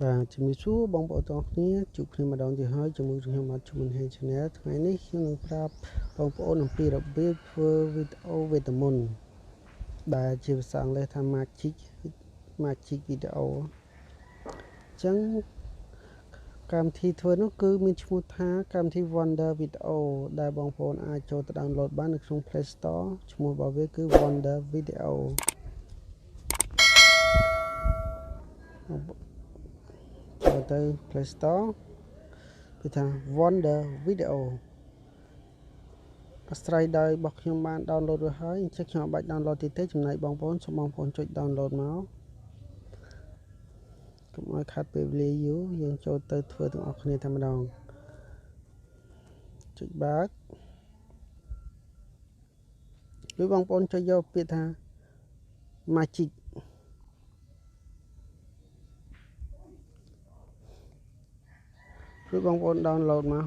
ជំរាបសួរបងប្អូនទាំងគ្នាជួបគ្នាម្ដងទៀតហើយជាមួយខ្ញុំបាទ Chum Bunheng Channel ថ្ងៃនេះខ្ញុំនឹងប្រាប់បងប្អូនអំពីរបៀបធ្វើវីដេអូវេទមន្តដែលជាភាសាអង់គ្លេសថា magic វីដេអូអញ្ចឹងកម្មវិធីធ្វើនោះគឺមានឈ្មោះថាកម្មវិធី Wonder Video ដែលបងប្អូនអាចចូលទៅ download បាននៅក្នុង Play Store ឈ្មោះរបស់វាគឺ Wonder Videoចូលទៅ Play Store គឺថា Wonder Video អាស្រ័យដោយរបស់ខ្ញុំបាន download រួចហើយអញ្ចឹងខ្ញុំអាច download ទៀតទេចំណែកបងប្អូនសូមបងប្អូនចុច download មកកុំឲ្យខាត់ពេលវេលាយូរយើងចូលទៅធ្វើទាំងអស់គ្នាតែម្ដងចុចបើកឬបងប្អូនចុចយកពាក្យថា magicគឺបងប្អូន download មក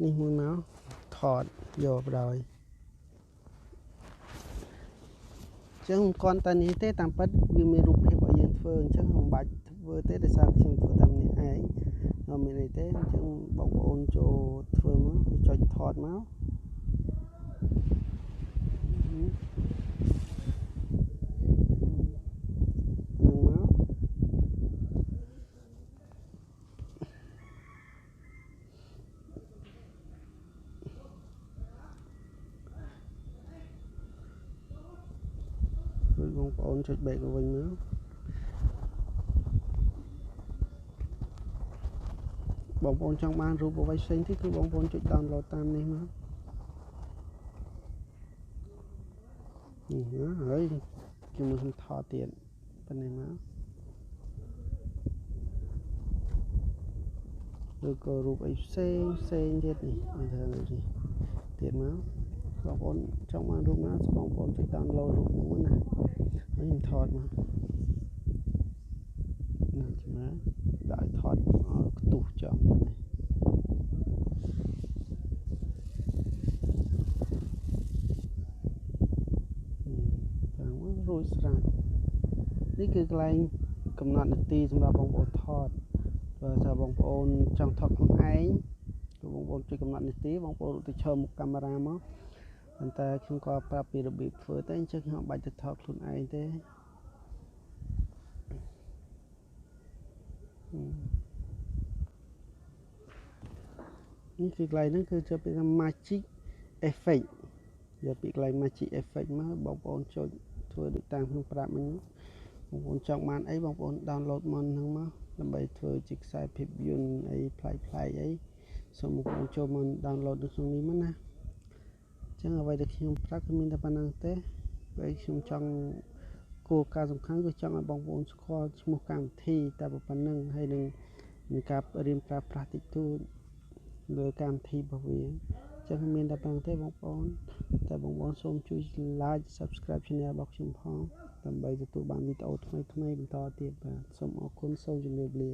នេះមួយមកថតយកបដ ாய் អញ្ចឹងមិនគ្រាន់តែនេះទេតាមពិតវាមានរូបភាពឲ្យយើងធ្វើអញ្ចឹងមិនបាច់ធ្វើទេដោយសារខ្ញុំធ្វើតាមនេះឯងអត់មានអីទេអញ្ចឹងបងប្អូនចូលធ្វើមកចុចថតមកបងប្អូនចុច back វិញមកបងប្អូនចង់បានរូបអ្វីផ្សេងទៀតគឺបងប្អូនចុច download តាមនេះមកនេះណាហើយជាមួយខ្ញុំថតទៀតប៉ុណ្ណេះមកឬក៏រូបអីផ្សេងទៀតនេះឲ្យធ្វើនេះទៀតមកបងប្អូនចង់បានរូបណាសូមបងប្អូនចុច download រូបហ្នឹងមកណាហើយខ្ញុំថតមកណាចាំមើលដាក់ឲ្យថតឲ្យខ្ទុះចំទៅនេះតាមមករួចស្រេចនេះគឺកន្លែងកំណត់នាទីសម្រាប់បងប្អូនថតបើថាបងប្អូនចង់ថតខ្លួនឯងគឺបងប្អូនជួយកំណត់នាទីបងប្អូនទៅឈរមុខកាមេរ៉ាមកប៉ុន្តែខ្ញុំក៏ប្រាប់ពីរបៀបធ្វើទៅអញ្ចឹងខ្ញុំបាច់ទៅថតខ្លួនឯងទេនេះគឺកន្លែងហ្នឹងគឺជាពាក្យថា magic effect យកពាក្យកន្លែង magic effect មកបងប្អូនចុចធ្វើដូចតាមខ្ញុំប្រាប់មិញបងប្អូនចង់បានអីបងប្អូន download មកហ្នឹងមកដើម្បីធ្វើជាខ្សែភាពយន្តអីប្លែកអីសូមបងប្អូនចូលមក download នៅក្នុងនេះមកណាអញ្ចឹងអ្វីដែលខ្ញុំប្រាប់គឺមានតែប៉ុណ្្នឹងទេបើខ្ញុំចង់គោលការណ៍សំខាន់គឺចង់ឲ្យបងប្អូនស្គាល់ឈ្មោះកម្មវិធីតែប៉ុណ្្នឹងហើយនឹងការរៀនប្រើប្រាស់តិចតួចលើកម្មវិធីរបស់វាអញ្ចឹងមានតែប៉ុណ្្នឹងទេបងប្អូនតែបងប្អូនសូមជួយ like subscribe channel របស់ខ្ញុំផងដើម្បីទទួលបានវីដេអូថ្មីបន្តទៀតបាទសូមអរគុណសូមជម្រាបលា